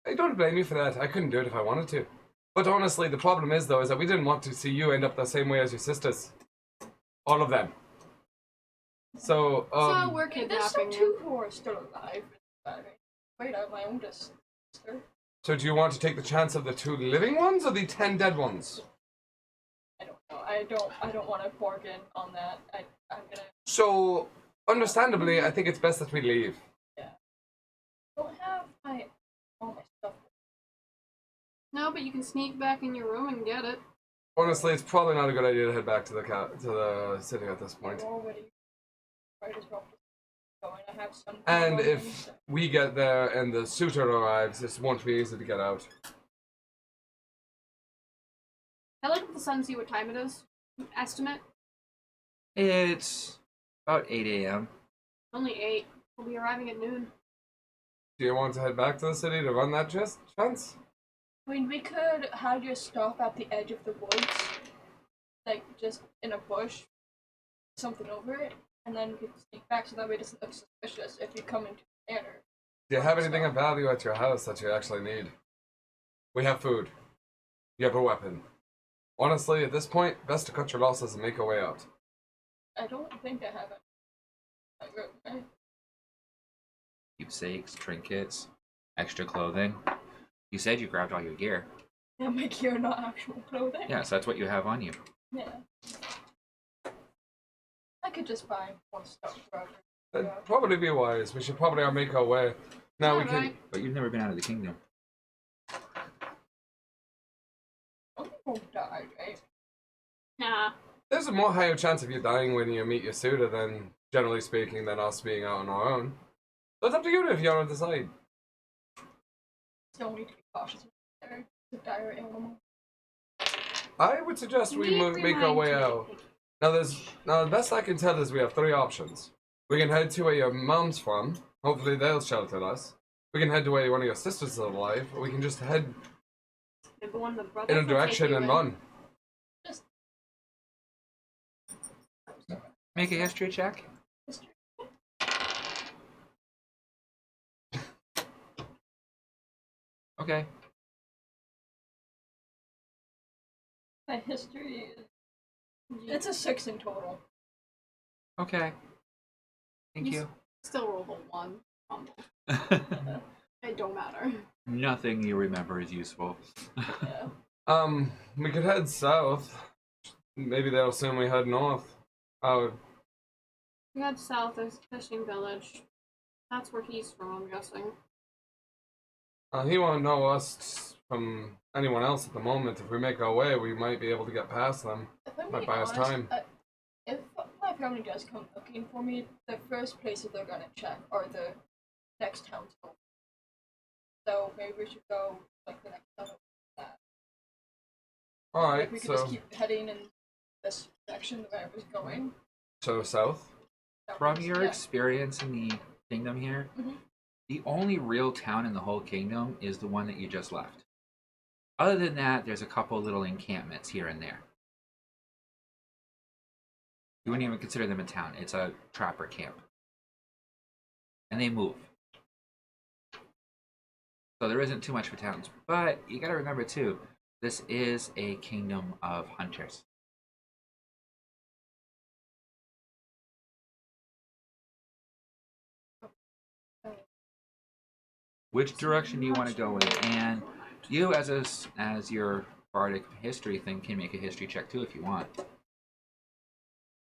I don't blame you for that. I couldn't do it if I wanted to. But honestly, the problem is, though, is that we didn't want to see you end up the same way as your sisters. All of them. So, So we're There's still kidnapping two you. who are still alive. Wait, I have my oldest sister. so do you want to take the chance of the 2 living ones or the 10 dead ones? I don't know. I don't want to bargain on that. I'm gonna. So, understandably, I think it's best that we leave. Yeah. I don't have all my stuff. No, but you can sneak back in your room and get it. Honestly, it's probably not a good idea to head back to the city at this point. I'm already right as well. Going. I have some. And if we get there and the suitor arrives, it won't be easy to get out. I look at the sun, see what time it is. Estimate. It's about 8 a.m. Only 8. We'll be arriving at noon. Do you want to head back to the city to run that chance? I mean, we could have you stop at the edge of the woods, like just in a bush, something over it, and then we could sneak back so that way it doesn't look suspicious if you come into the manor. Do you have anything of value at your house that you actually need? We have food. You have a weapon. Honestly, at this point, best to cut your losses and make a way out. I don't think I have it. Keepsakes, trinkets, extra clothing. You said you grabbed all your gear. Yeah, my gear, not actual clothing. Yeah, so that's what you have on you. Yeah. I could just buy more stuff forever. That'd probably be wise. We should probably make our way. Now we can. Alright. But you've never been out of the kingdom. Some people die, right? Nah. There's a more higher chance of you dying when you meet your suitor than, generally speaking, than us being out on our own. So it's up to you if you want to decide. Still need to be cautious with there. It's a dire animal. I would suggest we make our way out. Now, the best I can tell is we have 3 options. We can head to where your mom's from. Hopefully, they'll shelter us. We can head to where one of your sisters is alive. Or we can just head in a direction and run. Just Make a history check. history. Okay. My history is. It's a 6 in total. Okay. Thank you. Still roll the 1. It don't matter. Nothing you remember is useful. Yeah. We could head south. Maybe they'll assume we head north. We head south, there's a fishing village. That's where he's from, I'm guessing. He won't know us from anyone else at the moment. If we make our way, we might be able to get past them. If I'm Might being buy us honest, time. If my family does come looking for me, the first places they're gonna check are the next towns over. So maybe we should go like the next town over that. Alright, Like we could so just keep heading in this direction where I was going. south. From your Yeah. experience in the kingdom here, Mhm. the only real town in the whole kingdom is the one that you just left. Other than that, there's a couple little encampments here and there. You wouldn't even consider them a town. It's a trapper camp. And they move. So there isn't too much for towns. But you gotta remember too, this is a kingdom of hunters. Which direction do you want to go in? And you, as your bardic history thing, can make a history check too if you want.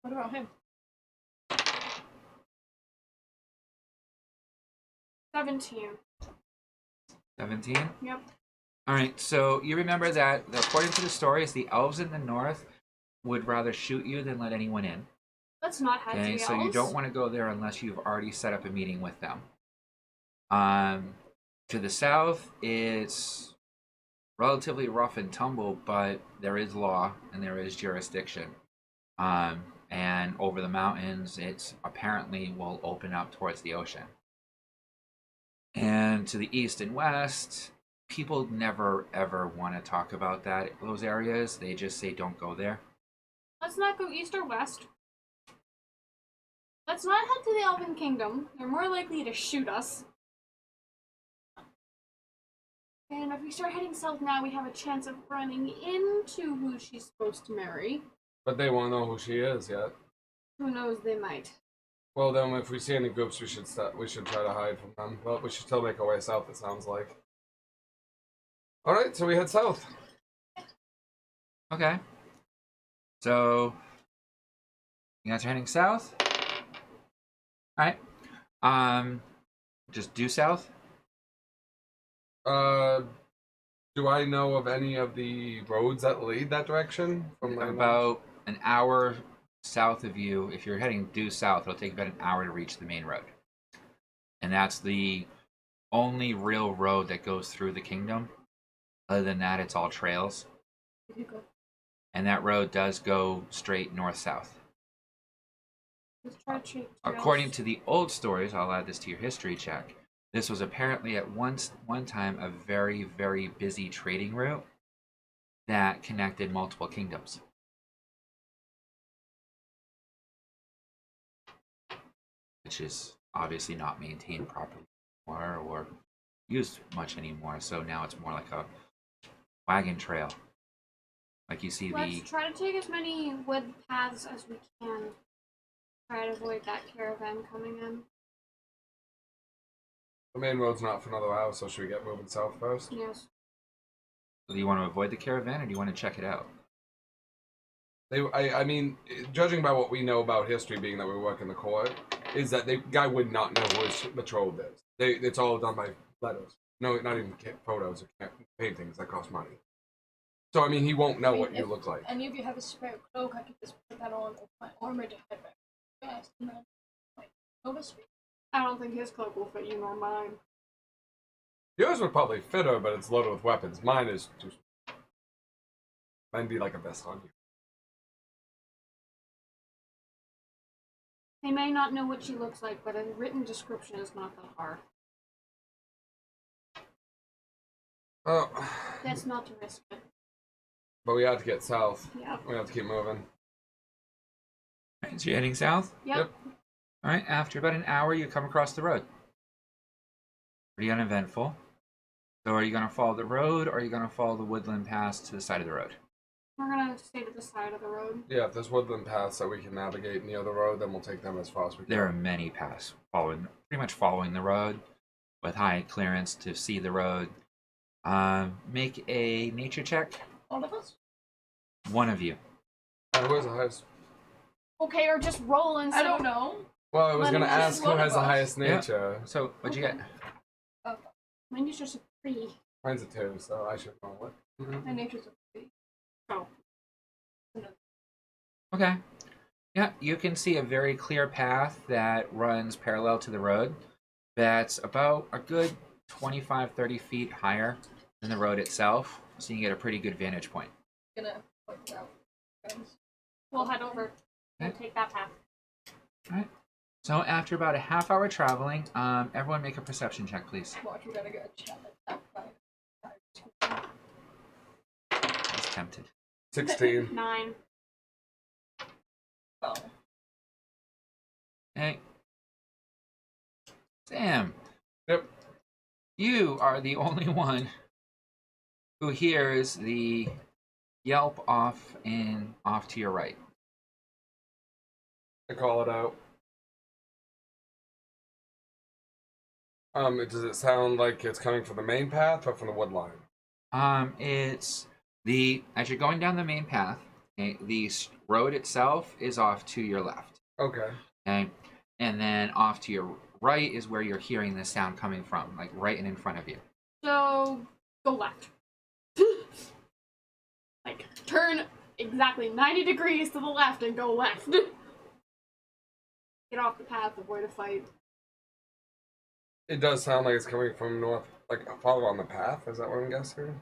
What about him? 17. 17? Yep. Alright, so you remember that according to the stories, the elves in the north would rather shoot you than let anyone in. Let's not head to Okay, the so you elves. don't want to go there unless you've already set up a meeting with them. To the south, it's relatively rough and tumble, but there is law and there is jurisdiction. And over the mountains, it's apparently will open up towards the ocean. And to the east and west, people never ever want to talk about those areas. They just say don't go there. Let's not go east or west. Let's not head to the Elven Kingdom. They're more likely to shoot us. And if we start heading south now, we have a chance of running into who she's supposed to marry. But they won't know who she is yet. Who knows, they might. Well, then, if we see any groups, we should try to hide from them. But we should still make our way south. It sounds like. All right, so we head south. Okay. So you guys are heading south. All right. Just due south. Do I know of any of the roads that lead that direction? From About an hour south of you, if you're heading due south, it'll take about an hour to reach the main road. And that's the only real road that goes through the kingdom. Other than that, it's all trails. And that road does go straight north-south. Let's try to check According to the old stories, I'll add this to your history check. This was apparently at one time a very, very busy trading route that connected multiple kingdoms. Which is obviously not maintained properly anymore or used much anymore. So now it's more like a wagon trail. Like you see Let's try to take as many wood paths as we can. Try to avoid that caravan coming in. The main road's not for another hour, so should we get moving south first? Yes. Do you want to avoid the caravan or do you want to check it out? I mean, judging by what we know about history, being that we work in the court, is that the guy would not know who his betrothed is. It's all done by letters. No, not even photos or paintings that cost money. So, I mean, he won't know what you look like. Any of you have a spare cloak, I could just put that on with my armor to head back fast, and then, like, notice me. I don't think his cloak will fit you nor mine. Yours would probably fit her, but it's loaded with weapons. Mine is too small. Mine'd be like a vest on you. They may not know what she looks like, but a written description is not that hard. Oh. That's not to risk it. But we have to get south. Yeah. We have to keep moving. Alright, so you're heading south? Yep. Alright, after about an hour, you come across the road. Pretty uneventful. So are you going to follow the road, or are you going to follow the woodland paths to the side of the road? We're gonna stay to the side of the road. Yeah, if there's woodland paths that we can navigate near the road, then we'll take them as far as we can. There are many paths pretty much following the road with high clearance to see the road. Make a nature check. All of us? One of you. Where's the highest? Okay, or just roll and I don't know. Well, I was Let going me to just ask who one has of the us. highest Yeah. nature. So, what'd you get? Mine is just a 3. Mine's a 2, so I should know what. My nature's a 3. Oh. Okay. Yeah, you can see a very clear path that runs parallel to the road. That's about a good 25-30 feet higher than the road itself. So you can get a pretty good vantage point. Gonna point it out. Friends. We'll head over and Okay. take that path. Alright. So after about a half-hour traveling, everyone make a perception check, please. Watch, we gotta get a chat at that I was tempted. 16. 9. Oh. Hey. Sam. Yep. You are the only one who hears the yelp off to your right. I call it out. Does it sound like it's coming from the main path or from the wood line? It's as you're going down the main path, okay, the road itself is off to your left. Okay. Okay. And then off to your right is where you're hearing the sound coming from, like right in front of you. So, go left. Like, turn exactly 90 degrees to the left and go left. Get off the path, avoid a fight. It does sound like it's coming from north, like follow on the path. Is that what I'm guessing?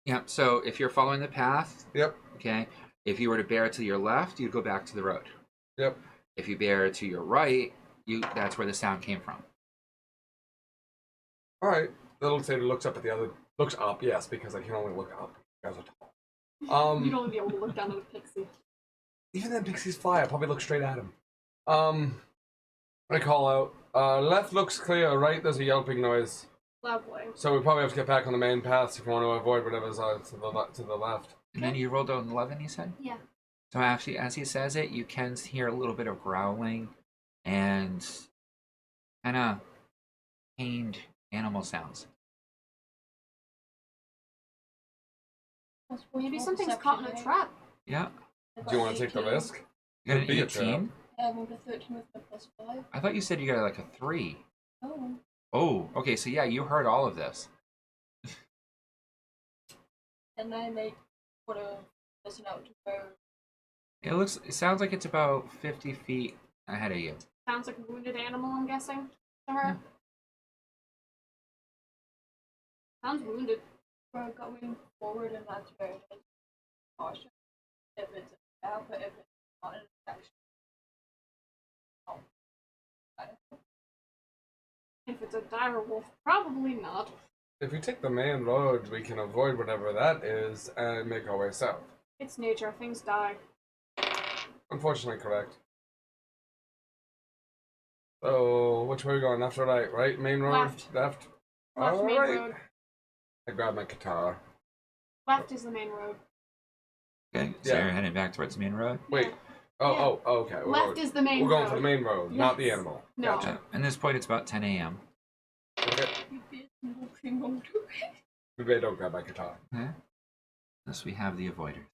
Yeah, so if you're following the path, Yep. okay, if you were to bear to your left, you'd go back to the road. Yep. If you bear to your right, that's where the sound came from. All right. The little satyr looks up at the other. Looks up, yes, because I can only look up. You guys are tall. You'd only be able to look down at a pixie. Even then, pixies fly. I probably look straight at him. I call out. Left looks clear. Right, there's a yelping noise. Lovely. So we probably have to get back on the main paths if we want to avoid whatever's to the left. And then you rolled an 11, you said? Yeah. So actually, as he says it, you can hear a little bit of growling and kind of pained animal sounds. Maybe something's caught in a trap. Yeah. Do you want to take the risk? You got Could be a an trap. 18? Yeah, I moved to 13 with the +5. I thought you said you got like a 3. Oh. Oh, okay, so yeah, you heard all of this. And then they would have listen out to where. It sounds like it's about 50 feet ahead of you. Sounds like a wounded animal, I'm guessing. To her. Yeah. Sounds wounded. We're going forward, and that's where it is. Caution. If it's a trap, but if it's not an infection. Oh. If it's a dire wolf, probably not. If we take the main road, we can avoid whatever that is and make our way south. It's nature. Things die. Unfortunately, correct. So, which way are we going? Left or right? Right? Main road? Left. Left? Left main Alright. road. I grab my guitar. Left is the main road. Okay, so Yeah. you're heading back towards the main road? Wait. Yeah. Oh, okay. Left is the main We're road. going for the main road, not the Yes. animal. No. Gotcha. At this point, it's about 10 a.m. Okay. Maybe I don't grab my guitar. Okay. Thus, we have the avoiders.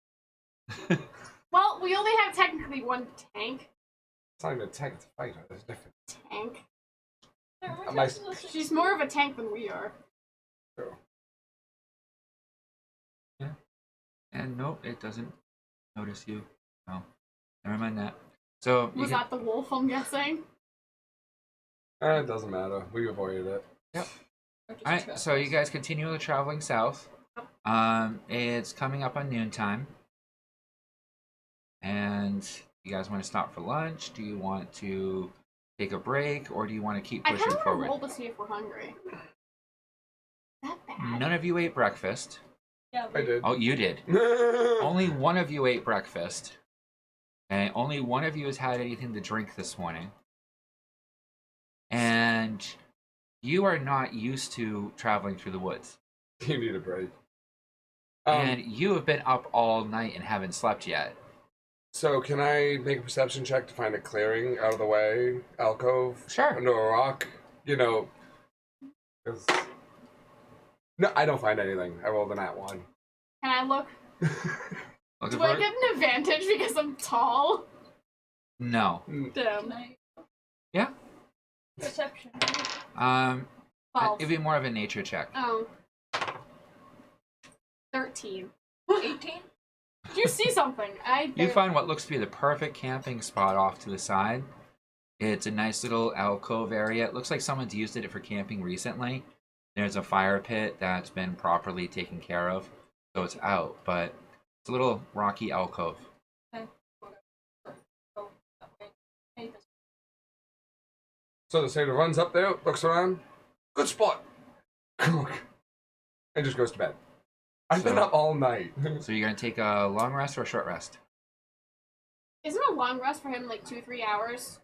Well, we only have technically one tank. It's not even a tank, it's a fighter. There's a difference. Tank. My- She's more of a tank than we are. True. And nope, it doesn't notice you. No. Never mind that. So, you Was can, that the wolf, I'm guessing? It doesn't matter. We avoided it. Alright, so you guys continue traveling south. It's coming up on noontime. And you guys want to stop for lunch? Do you want to take a break? Or do you want to keep I pushing kind of want forward? to roll to see if we're hungry. Is that bad? None of you ate breakfast. Yeah, I did. Oh, you did. Only one of you ate breakfast. And only one of you has had anything to drink this morning. And you are not used to traveling through the woods. You need a break. And you have been up all night and haven't slept yet. So can I make a perception check to find a clearing out of the way, alcove, Sure. under a rock? You know, 'cause- no, I don't find anything. I rolled an at one. Can I look? Looking Do I for get an advantage because I'm tall? No. Damn. Yeah. Perception. It'd be more of a nature check. Oh. 13. 18? Did you see something? You find what looks to be the perfect camping spot off to the side. It's a nice little alcove area. It looks like someone's used it for camping recently. There's a fire pit that's been properly taken care of, so it's out, but it's a little rocky alcove. So the sailor runs up there, looks around. Good spot. And just goes to bed. I've been So- up all night. So you're gonna take a long rest or a short rest? Isn't a long rest for him like 2-3 hours?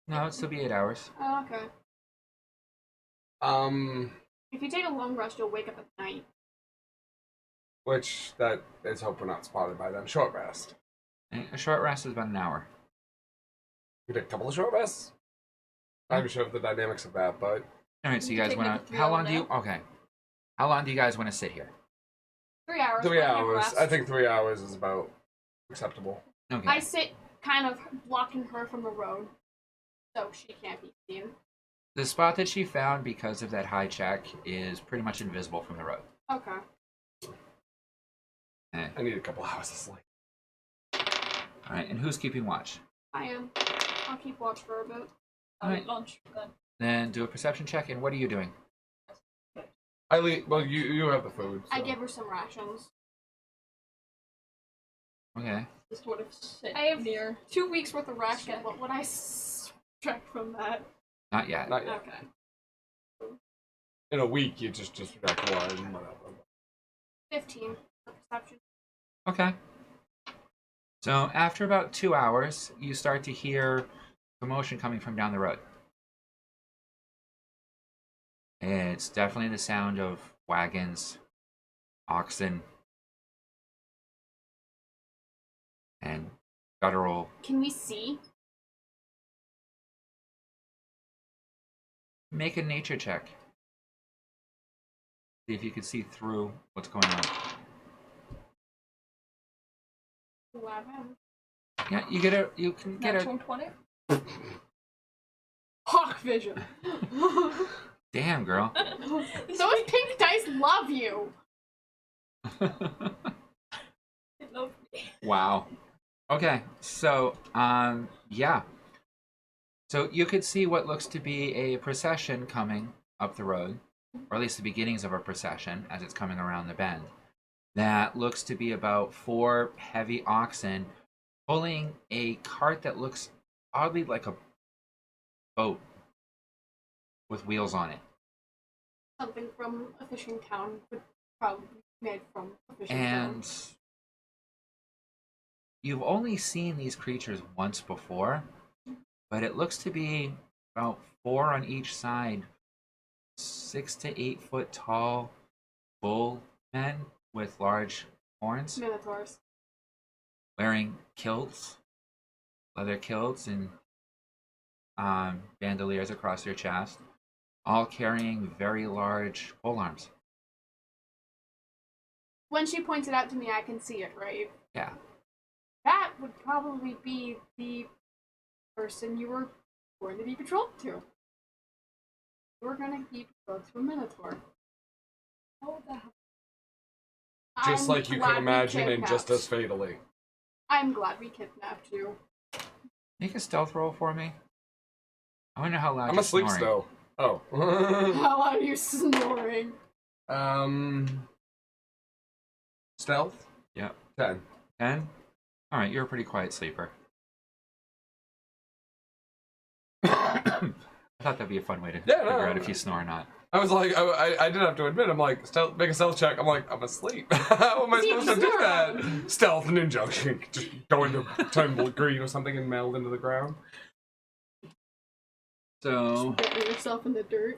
No, it'd still be 8 hours. Oh, okay. If you take a long rest, you'll wake up at night. Which that is hope we're not spotted by them. Short rest. And a short rest is about an hour. We did a couple of short rests. I'm not sure of the dynamics of that, but All right, so you You guys take wanna? like a How long 3-hour do you? nap? Okay. How long do you guys want to sit here? 3 hours. 3 plenty of hours. rest. I think 3 hours is about acceptable. Okay. I sit kind of blocking her from the road, so she can't be seen. The spot that she found because of that high check is pretty much invisible from the road. Okay. I need a couple hours of sleep. All right, and who's keeping watch? I am. I'll keep watch for a bit. I'll Alright. eat lunch then. Then do a perception check. And what are you doing? I leave. Well, you have the food. I so. give her some rations. Okay. Just would have sit I have near. 2 weeks worth of rations. What would I subtract from that? Not yet. Not yet. Okay. In a week, you just back one. Whatever. 15 for perception. Okay. So after about 2 hours, you start to hear commotion coming from down the road. It's definitely the sound of wagons, oxen, and guttural. Can we see? Make a nature check. See if you can see through what's going on. 11. Yeah, you can get a. Natural 20. Hawk vision. Damn, girl. Those pink dice love you. They love me. Wow. Okay, so yeah. So you could see what looks to be a procession coming up the road, or at least the beginnings of a procession as it's coming around the bend. That looks to be about 4 heavy oxen pulling a cart that looks oddly like a boat with wheels on it. Something from a fishing town would probably be made from a fishing town. And you've only seen these creatures once before, but it looks to be about 4 on each side, 6 to 8 foot tall bull men with large horns, Minotaurs. wearing kilts, leather kilts, and bandoliers across their chest, all carrying very large pole arms. When she points it out to me, I can see it, right? Yeah. That would probably be the person you were going to be betrothed to. You were going to be betrothed to a Minotaur. How the hell? Just I'm like you glad can we imagine, and kidnapped. just as fatally. I'm glad we kidnapped you. Make a stealth roll for me. I wonder how loud I'm you're asleep snoring. still. Oh. How are you snoring? Stealth? Yep. 10. 10? Alright, you're a pretty quiet sleeper. I thought that'd be a fun way to figure out if you snore or not. I was like, I did have to admit, I'm like, stealth, make a stealth check. I'm like, I'm asleep. How am I See, supposed to do snore. that? Stealth ninja. Just go into turn green or something and meld into the ground. So, Bury yourself in the dirt.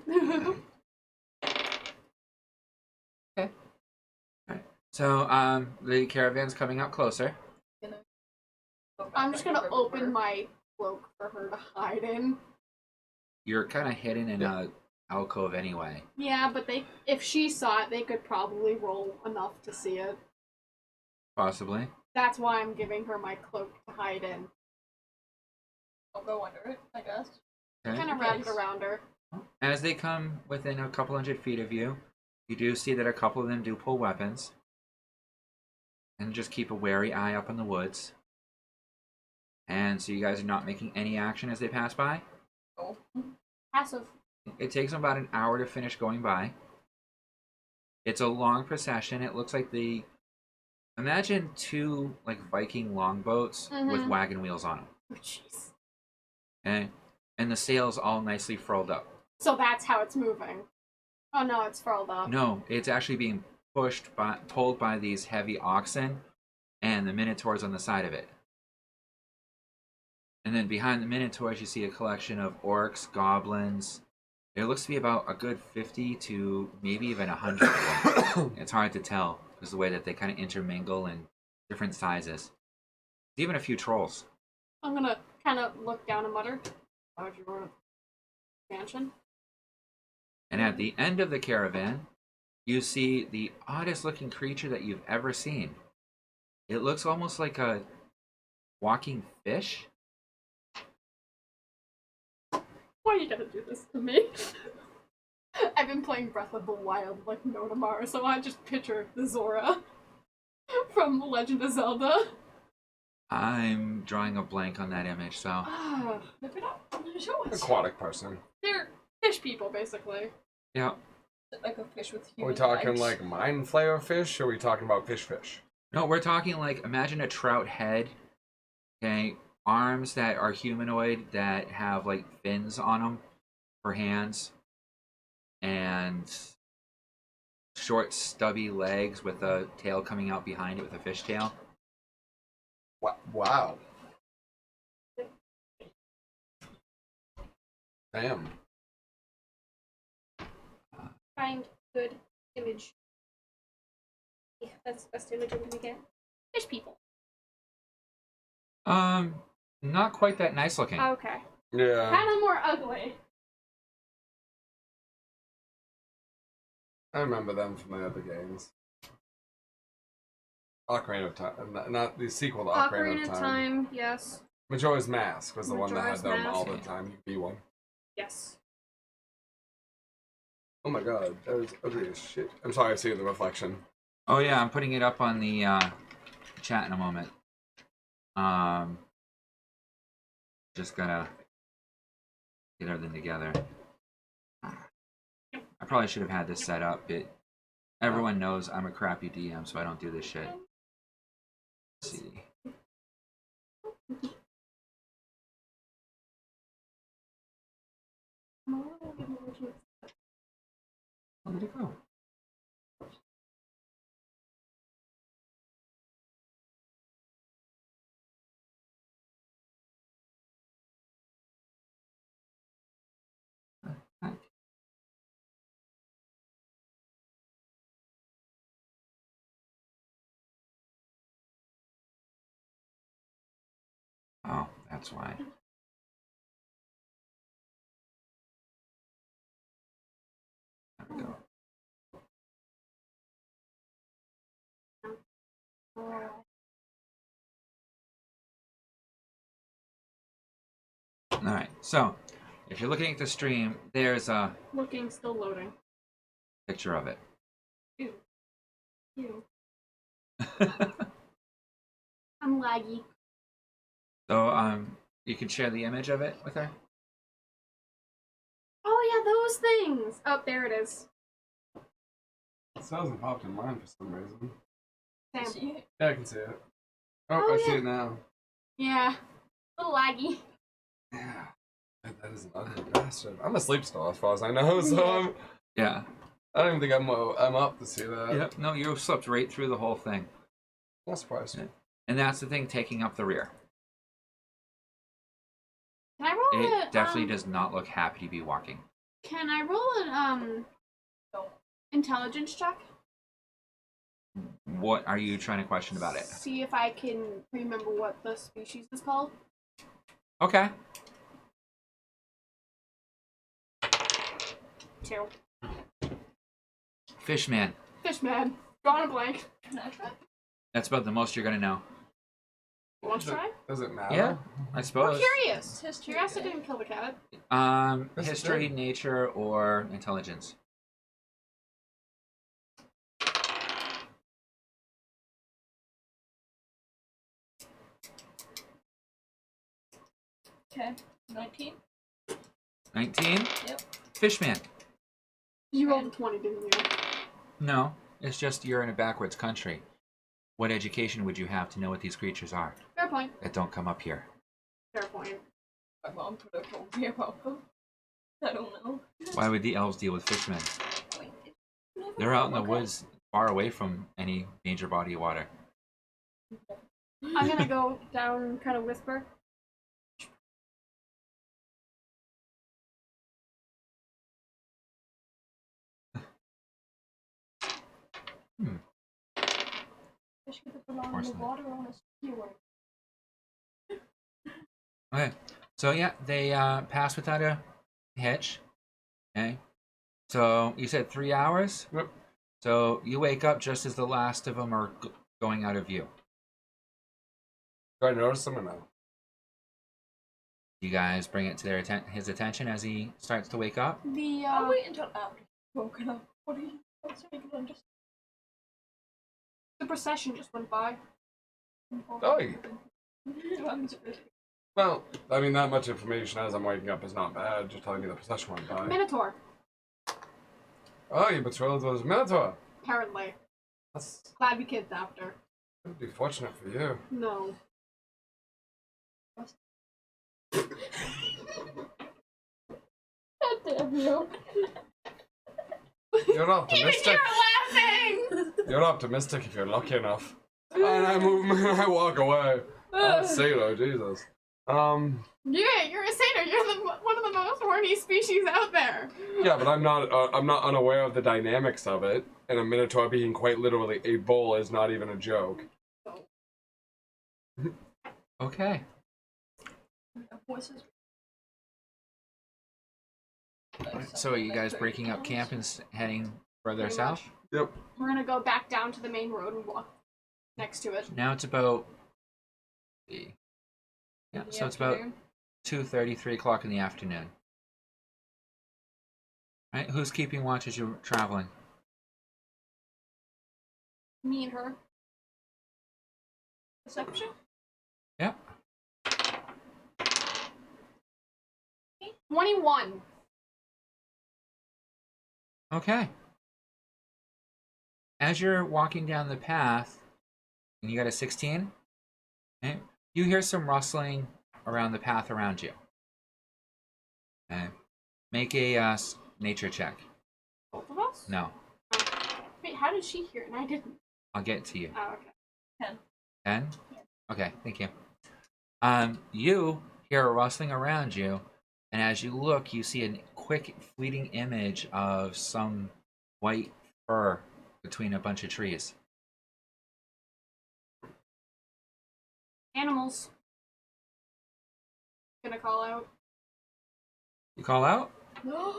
the caravan's coming up closer. I'm just gonna open my cloak for her to hide in. You're kind of hidden in a alcove anyway. Yeah, but if she saw it, they could probably roll enough to see it. Possibly. That's why I'm giving her my cloak to hide in. I'll go under it, I guess. Okay. Kind of wrap it around her. As they come within a couple 100 feet of you, you do see that a couple of them do pull weapons. And just keep a wary eye up in the woods. And so you guys are not making any action as they pass by? Oh. Passive. It takes them about an hour to finish going by. It's a long procession. It looks like imagine 2 like Viking longboats with wagon wheels on them. Oh, jeez. Okay? And the sails all nicely furled up. So that's how it's moving. Oh no, it's furled up. No, it's actually being pulled by these heavy oxen and the minotaurs on the side of it. And then behind the minotaurs, you see a collection of orcs, goblins. There looks to be about a good 50 to maybe even 100 of them. It's hard to tell because the way that they kind of intermingle in different sizes. There's even a few trolls. I'm gonna kind of look down and mutter. How'd you run a mansion? And at the end of the caravan, you see the oddest looking creature that you've ever seen. It looks almost like a walking fish. Why are you gonna do this to me? I've been playing Breath of the Wild like no tomorrow, so I just picture the Zora from Legend of Zelda. I'm drawing a blank on that image, so. Look it up. Show us. Aquatic person. They're fish people, basically. Yeah. Like a fish with Are human we talking legs. like mind flayer fish, or are we talking about fish? No, we're talking like, imagine a trout head, okay? Arms that are humanoid that have like fins on them for hands, and short, stubby legs with a tail coming out behind it with a fish tail. Wow. Damn. find good image. Yeah, that's the best image I'm gonna get. Fish people. Not quite that nice looking. Okay. Yeah. Kind of more ugly. I remember them from the other games. Ocarina of Time, not the sequel to Ocarina of Time, yes. Majora's Mask was the one that had Majora's them Mask. all the time. You could be one. Yes. Oh my god, that was ugly as shit. I'm sorry, I see the reflection. Oh yeah, I'm putting it up on the chat in a moment. Just gotta get everything together. I probably should have had this set up, but everyone knows I'm a crappy DM, so I don't do this shit. Let's see. Where did it go? Oh, that's why. There we go. Alright, so if you're looking at the stream, there's a Looking, still loading. picture of it. Ew. Ew. I'm laggy. So, you can share the image of it with her? Oh yeah, those things! Oh, there it is. It still hasn't popped in mine for some reason. Sam. See it? Yeah, I can see it. Oh, Oh, I see yeah. it now. Yeah. A little laggy. Yeah. That is an ugly bastard. I'm asleep still, as far as I know, so Yeah. I don't even think I'm up to see that. Yep. No, you slept right through the whole thing. Not surprised. Yeah. And that's the thing, taking up the rear. Can I roll It definitely does not look happy to be walking. Can I roll an intelligence check? What are you trying to question about it? See if I can remember what the species is called. Okay. 2. Fishman. Fishman. Drawing a blank. Can I try? That's about the most you're gonna know. You want to try? Does it matter? Yeah, I We're suppose. curious. It's history. Curiosity didn't kill the cat. That's History, good. nature, or intelligence. Okay. 19. 19? Yep. Fishman. You rolled a 20, didn't you? No, it's just you're in a backwards country. What education would you have to know what these creatures are Fair point. that don't come up here? Fair point. My mom could have told me about them. I don't know. Why would the elves deal with fishmen? Like, They're out in the okay. woods, far away from any major body of water. I'm gonna go down and kind of whisper. Fish could belong in course the not. water on a skewer. Okay, so yeah, they pass without a hitch. Okay, so you said 3 hours? Yep. So you wake up just as the last of them are going out of view. Do I notice them or no? You guys bring it to his attention as he starts to wake up. The I'll wait until after he's woken up. What are you? What's he gonna understand? the procession just went by. Oh, yeah. I'm just really- Well, I mean, that much information as I'm waking up is not bad. Just telling me the procession went by. Minotaur, Oh, you betrothed was a Minotaur. apparently. That's Glad we kidnapped her. that'd be fortunate for you. No. God damn you. You're optimistic. laughing! You're optimistic if you're lucky enough. And I move, I walk away. Oh, sailor, Jesus. Yeah, you're a satyr. You're one of the most more thorny species out there. Yeah, but I'm not unaware of the dynamics of it. And a minotaur being quite literally a bull is not even a joke. Okay. Voices. So are you guys breaking up camp and heading further Pretty south? much. Yep. We're gonna go back down to the main road and walk next to it. Now it's about... Yeah, so it's about 2:30, 3 o'clock in the afternoon. Right, who's keeping watch as you're traveling? Me and her. Perception? Yep. 21. Okay. As you're walking down the path, and you got a 16, okay, you hear some rustling around the path around you. Okay. Make a nature check. Both of us? No, Wait, how did she hear it and I didn't? I'll get to you. Oh, okay. 10? Okay, thank you. You hear a rustling around you, and as you look, you see a quick, fleeting image of some white fur between a bunch of trees. Animals. Gonna call out. You call out?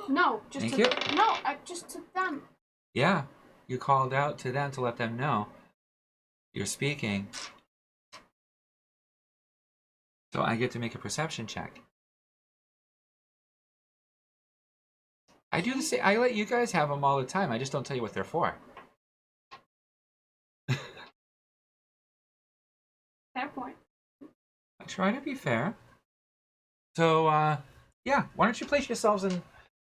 No, just Thank to you. No, just to them. Yeah, you called out to them to let them know you're speaking. So I get to make a perception check. I do the same. I let you guys have them all the time. I just don't tell you what they're for. Fair point. I try to be fair. So, yeah, why don't you place yourselves in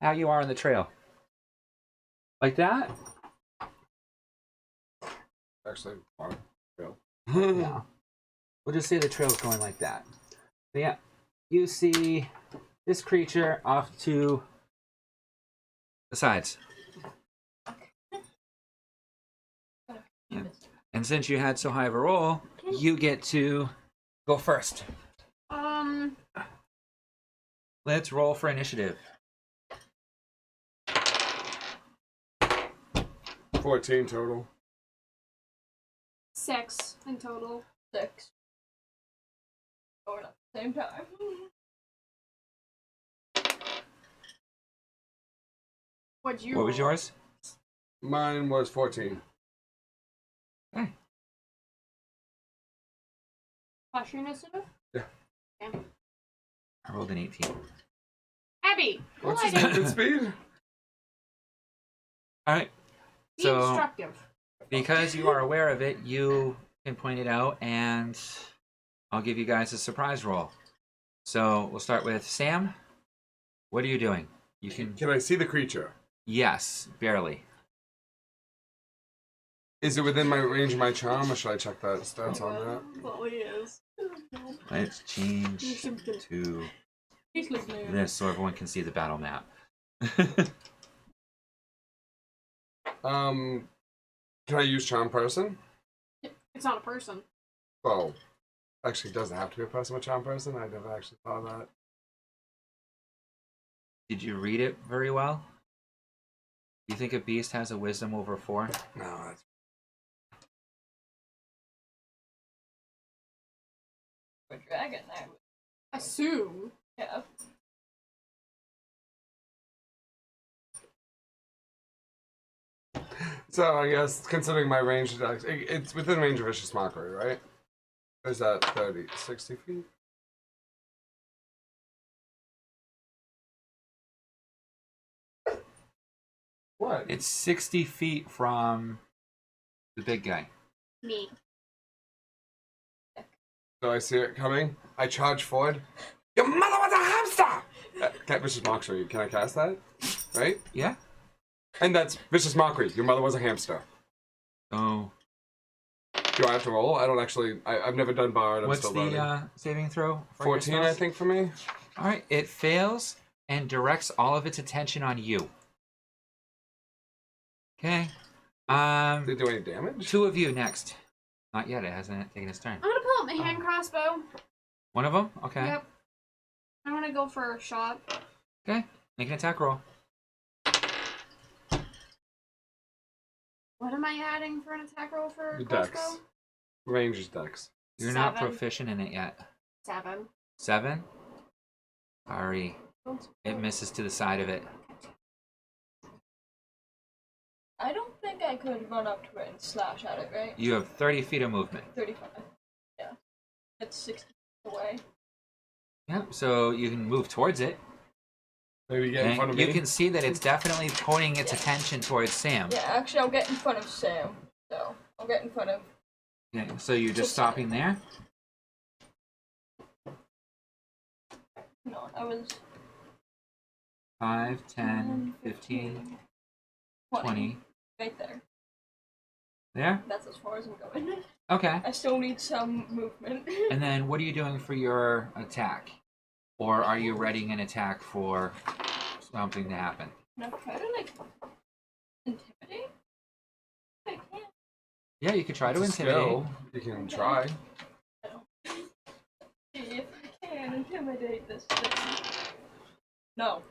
how you are on the trail? Like that? Actually, Yeah. We'll just say the trail's going like that. So, yeah, you see this creature off to the sides. Yeah. And since you had so high of a roll, you get to go first. Let's roll for initiative. 14 total. 6 in total. 6. Going at the same time. What'd you What was roll? yours? Mine was 14. Okay. Plus your initiative? Yeah. Okay. I rolled an 18. Abby! What's what? his movement speed? Alright. Be So, instructive. because you are aware of it, you can point it out, and I'll give you guys a surprise roll. So, we'll start with Sam. What are you doing? You can... Can I see the creature? Yes, barely. Is it within my range of my charm, or should I check that stats on that? Well, he is. Let's change to He's listening. this so everyone can see the battle map. Can I use charm person? It's not a person. Well, actually, it doesn't have to be a person with charm person. I never actually thought of that. Did you read it very well? Do you think a beast has a wisdom over 4? No, that's... A dragon, I would Assume. have. So I guess considering my range, it's within range of vicious mockery, right? Or is that 30, 60 feet? What? It's 60 feet from the big guy. Me. So I see it coming. I charge forward. Your mother was a hamster! Can't vicious mockery. Can I cast that? Right? Yeah. And that's vicious mockery. Your mother was a hamster. Oh. Do I have to roll? I don't actually. I've never done bard. I'm What's still the learning. saving throw? For 14, yourself? I think, for me. All right. It fails and directs all of its attention on you. Okay. Did it do any damage? 2 of you next. Not yet. It hasn't taken its turn. I'm gonna pull out my hand crossbow. One of them? Okay. Yep. I'm gonna go for a shot. Okay. Make an attack roll. What am I adding for an attack roll for The crossbow? dex. Ranger's dex. You're not 7. proficient in it yet. 7. 7? Sorry. It misses to the side of it. I don't think I could run up to it and slash at it, right? You have 30 feet of movement. 35. Yeah. That's 60 away. Yeah, so you can move towards it. Maybe get in front of And me. you can see that it's definitely pointing its attention towards Sam. Yeah, actually, I'll get in front of Sam. So, I'll get in front of... Okay, so you're just stopping there? No, I was... 5, 10, 15, 20. Right there. There? That's as far as I'm going. Okay. I still need some movement. And then what are you doing for your attack? Or are you readying an attack for something to happen? Now, try to, like, intimidate? I can't. Yeah, you could try to It's a intimidate. skill. You can try. I don't. See if I can intimidate this thing. No.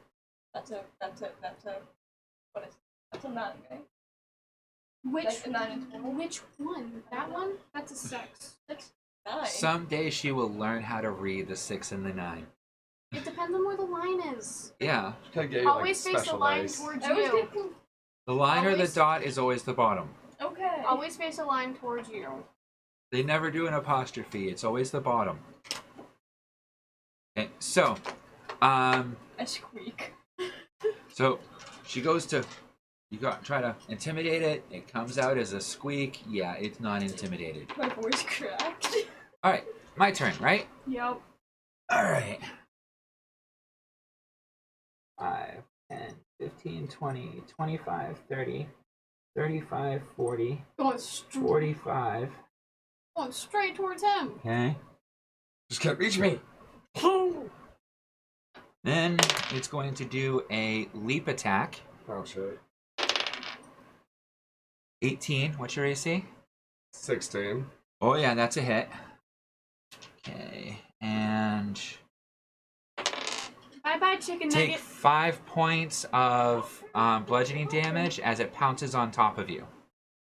That's a, what is it? That's a 9, right? Which Like a 9 and 12? Which one? That one? That's a 6. 9. Someday she will learn how to read the 6 and the 9. It depends on where the line is. Yeah. Can get you, Always like, face the line specialized. towards I was you. getting... The line or the Always- dot is always the bottom. Okay. Always face a line towards you. They never do an apostrophe. It's always the bottom. Okay, so, I squeak. so she goes to, try to intimidate it. It comes out as a squeak. Yeah, it's not intimidated. My voice cracked. All right, my turn, right? Yep. All right. 5, 10, 15, 20, 25, 30, 35, 40, Going straight 45. towards him. Okay. Just can't reach me. Then it's going to do a leap attack. Oh shit. 18. What's your AC? 16. Oh yeah, that's a hit. Okay, and Bye bye, chicken take nugget. 5 points of bludgeoning damage as it pounces on top of you.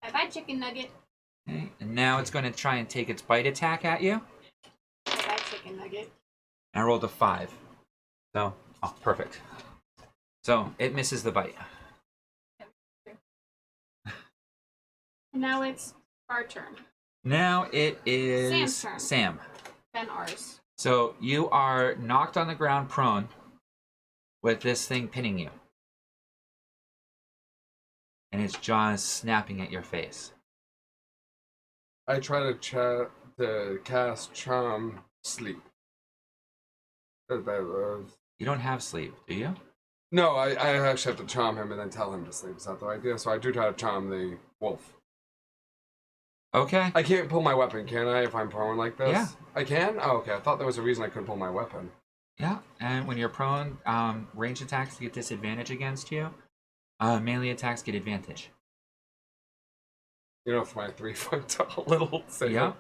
Bye bye, chicken nugget. Okay, and now it's going to try and take its bite attack at you. Bye bye, chicken nugget. I rolled a 5. So, oh, perfect. So, it misses the bite. Now it's our turn. Now it is Sam's turn. Sam. Then ours. So, you are knocked on the ground prone with this thing pinning you. And its jaws snapping at your face. I try to cast Charm Sleep. You don't have sleep, do you? No, I actually have to charm him and then tell him to sleep. Is that the idea? So I do try to charm the wolf. Okay. I can't pull my weapon, can I, if I'm prone like this? Yeah. I can? Oh, okay. I thought there was a reason I couldn't pull my weapon. Yeah, and when you're prone, range attacks get disadvantage against you. Melee attacks get advantage. You know, for my 3 foot tall little thing. Yeah.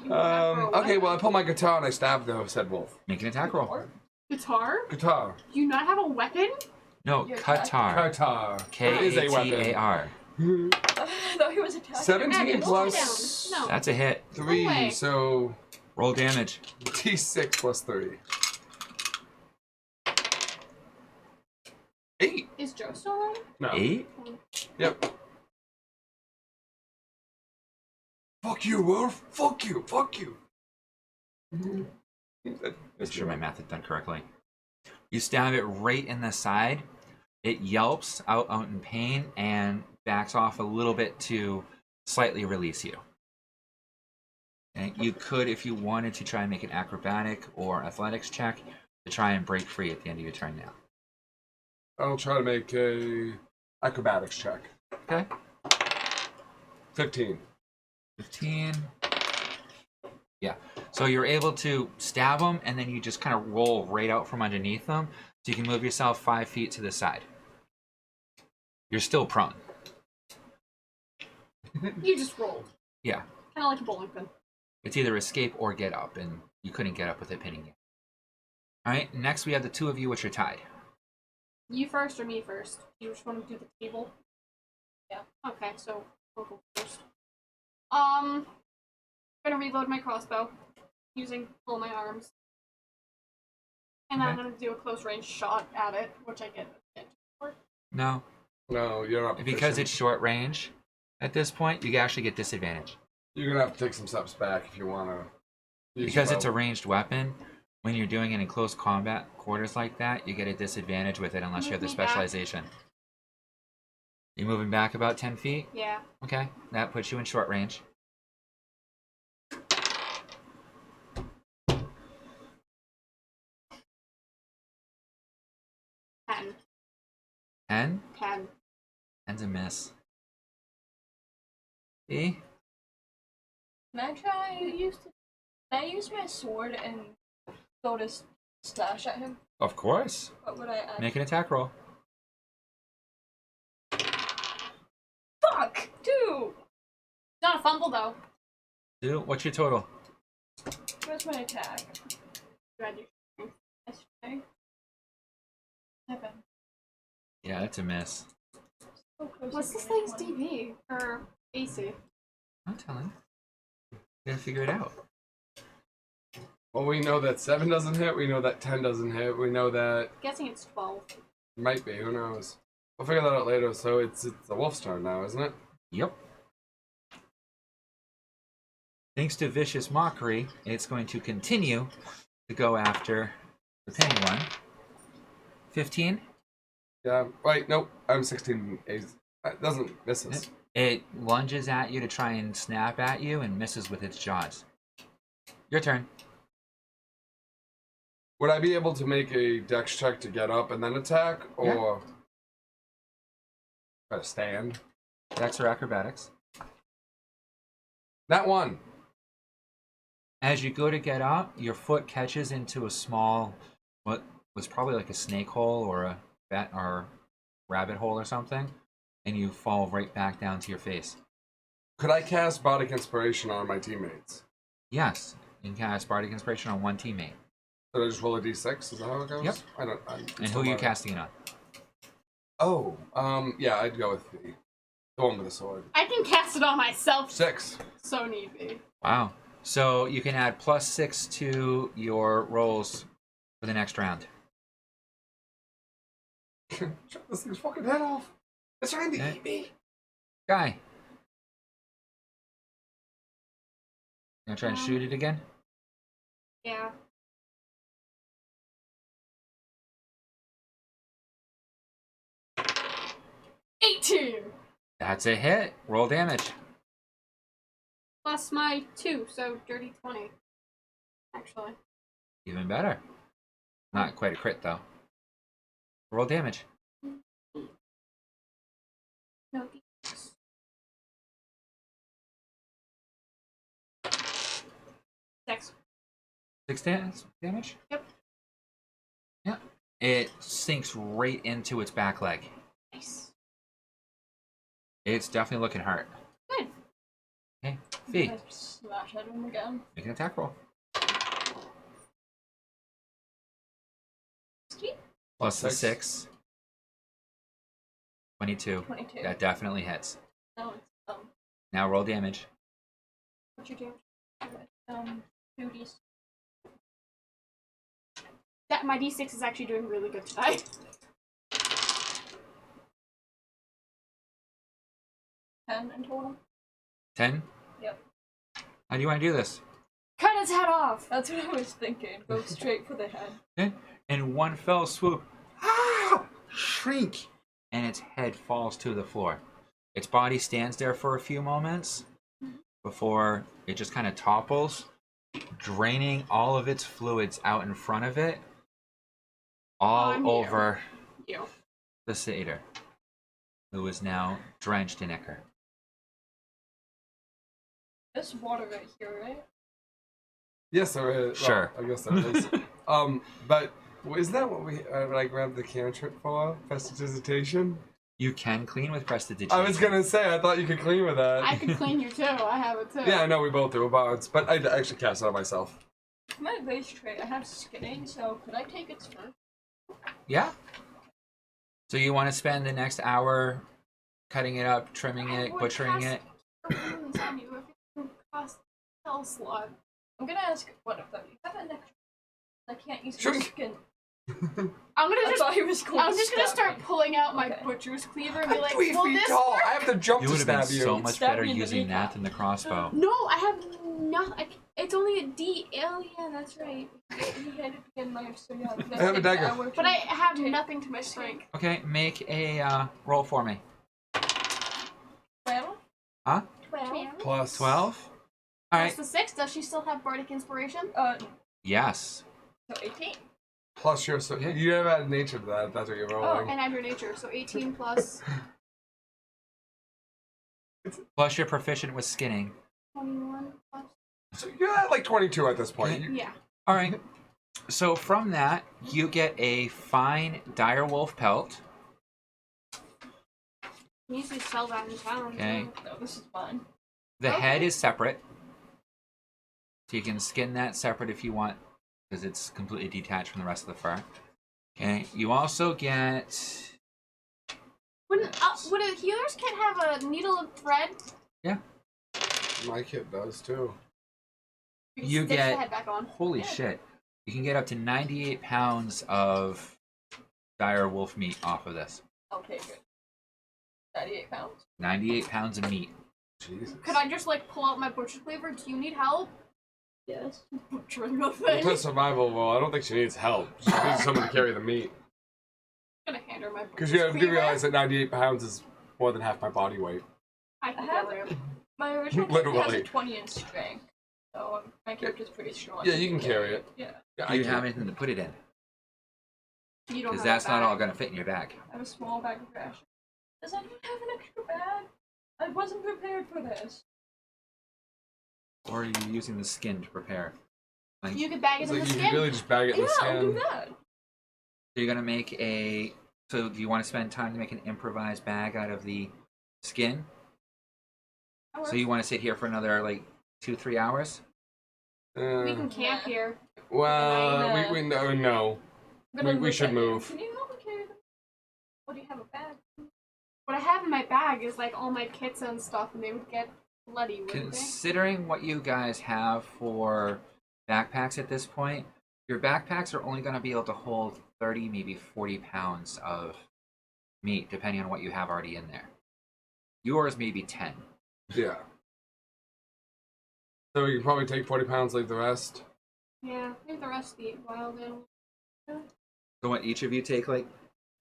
Okay, well, I pull my guitar and I stab the said wolf. Make an attack roll. Guitar? Guitar. Do you not have a weapon? No, Your Qatar. Guitar. It is a weapon. K-A-T-A-R. I thought he was attacking. 17 Abby, plus No. That's a hit. 3, No way. so Roll damage. T6 plus 3. 8. Is Joe still alive? No. 8? Yep. Fuck you, wolf. Fuck you. Fuck you. Make sure my math is done correctly. You stab it right in the side. It yelps out in pain and backs off a little bit to slightly release you. And you could, if you wanted to, try and make an acrobatic or athletics check to try and break free at the end of your turn now. I'll try to make a acrobatics check. Okay. 15. 15. Yeah. So you're able to stab them, and then you just kind of roll right out from underneath them, so you can move yourself 5 feet to the side. You're still prone. You just rolled. Yeah. Kind of like a bowling pin. It's either escape or get up, and you couldn't get up with it pinning you. All right. Next, we have the two of you, which are tied. You first or me first? You just want to do the table? Yeah. Okay, so we'll go first. I'm gonna reload my crossbow using all my arms. And then I'm gonna do a close range shot at it, which I get for. No. No, you're not. Because proficient. it's short range, at this point, you actually get disadvantage. You're gonna have to take some steps back if you want to. Because it's a ranged weapon, when you're doing it in close combat quarters like that, you get a disadvantage with it unless you have the Move me back. specialization. You moving back about 10 feet? Yeah. Okay, that puts you in short range. Ten. 10? 10. 10's a miss. E? Can I use my sword and go to slash at him? Of course. What would I add? Make an attack roll. Fuck! Dude! Not a fumble though. Two. What's your total? Where's my attack? Ready. Yesterday. 7. Yeah, that's a miss. So close What's to this getting thing's 20. DB? Or AC? I'm telling you. You gotta figure it out. Well, we know that 7 doesn't hit. We know that 10 doesn't hit. We know that I'm guessing it's 12. might be. Who knows? We'll figure that out later. So it's the wolf's turn now, isn't it? Yep. Thanks to Vicious Mockery, it's going to continue to go after the penny one. 15. Yeah. Wait. Nope. I'm 16. It doesn't miss us. It lunges at you to try and snap at you and misses with its jaws. Your turn. Would I be able to make a dex check to get up and then attack, or try to stand? Dex or acrobatics. That one. As you go to get up, your foot catches into a small, what was probably like a snake hole or a bat or rabbit hole or something, and you fall right back down to your face. Could I cast Bardic Inspiration on my teammates? Yes, you can cast Bardic Inspiration on one teammate. So I just roll a d6? Is that how it goes? Yep. I don't. And who are you casting it on? Oh, yeah, I'd go with the one with the sword. I can cast it on myself. 6. So need be. Wow. So you can add +6 to your rolls for the next round. Shut this thing's fucking head off. It's trying to eat me. Guy. Gonna try and shoot it again? Yeah. That's a hit. Roll damage. Plus my 2, so dirty 20. Actually. Even better. Not quite a crit, though. Roll damage. No. 6. 6 damage? Yep. Yeah. It sinks right into its back leg. Nice. It's definitely looking hurt. Good. Okay. Fee, I slash at him again. make an attack roll. Plus the 6. 22. 22. That definitely hits. No, it's Now roll damage. what's your damage? 2d. That my D6 is actually doing really good tonight. 10 in total. 10? Yep. How do you want to do this? Cut its head off. That's what I was thinking. Go straight for the head. Okay. In one fell swoop, shriek, and its head falls to the floor. Its body stands there for a few moments before it just kind of topples, draining all of its fluids out in front of it, all On you. over You. the satyr, who is now drenched in ichor. This water right here, right? Yes, there is. Well, Sure. I guess there is. But isn't that what we I grabbed the cantrip for? Prestidigitation? You can clean with prestidigitation. I was gonna say, I thought you could clean with that. I could clean you too. I have it too. Yeah, I know we both do. We're bards, but I actually cast it on myself. My base trait, I have skinning, so could I take its fur? Yeah. So you want to spend the next hour cutting it up, trimming I it, would butchering cast it? a runes on you if it cost hell slot. I'm gonna ask one of them. You have an extra. I can't use Sure. my skin. I'm I just thought he was going I'm to just gonna stab start me. pulling out my Okay. butcher's cleaver and be I'm like, 3 "Will feet this tall. work?" I have to jump You to would have been stab you. so much Stab better me in the using that kneecap. than the crossbow. No, I have nothing. It's only a D. Oh yeah, that's right. You had it again, knife, so yeah. I have a dagger. But I have nothing to my strength. Okay, make a roll for me. 12? Huh? 12. Plus 12? Alright. Plus the 6. Does she still have bardic inspiration? Yes. So 18. Plus your so you have added nature to that. If that's what you're rolling. And add your nature, so 18 plus Plus you're proficient with skinning. 21 plus. So you're at like 22 at this point. Okay. You- Yeah. Alright. So from that, you get a fine direwolf pelt. You usually sell that in town. Okay. too. No, this is mine. The head Okay. is separate. So you can skin that separate if you want, because it's completely detached from the rest of the fur. Okay. You also get... Would a healer's kit have a needle and thread? My kid does too. You Stitch the get- head back on. Holy shit. You can get up to 98 pounds of dire wolf meat off of this. I'll take it. 98 pounds. 98 pounds of meat. Jesus. Could I just like pull out my butcher cleaver? Do you need help? Yes. Butchering the Well, thing. to survival, well, I don't think she needs help. She needs someone to carry the meat. I'm gonna hand her my Because butcher's you have to cleaver. realize that 98 pounds is more than half my body weight. I I can have carry him. My original character has Literally. a 20 in strength. So my character's pretty strong. Yeah, you can carry it. Yeah. Yeah, Do you can. have anything to put it in? You don't Because have that's a not bag. all going to fit in your bag. I have a small bag of rations. Does anyone have an extra bag? I wasn't prepared for this. Or are you using the skin to prepare? Like, You could bag it It's in like the you skin. can really just bag it in Yeah, the I'll do skin. that. so you're going to make a... So do you want to spend time to make an improvised bag out of the skin? That So you want to sit here for another, like, 2-3 hours? We can camp Yeah. here. Well, Nah. we no. I'm gonna We look should at you. move. Can you help me carry them? What do you have a bag? What I have in my bag is like all my kits and stuff, and they would get bloody, wouldn't they? Considering what you guys have for backpacks at this point, your backpacks are only going to be able to hold 30, maybe 40 pounds of meat, depending on what you have already in there. Yours may be 10. Yeah. So we can probably take 40 pounds, leave the rest. Yeah, leave the rest of the wild animals. So what, each of you take, like,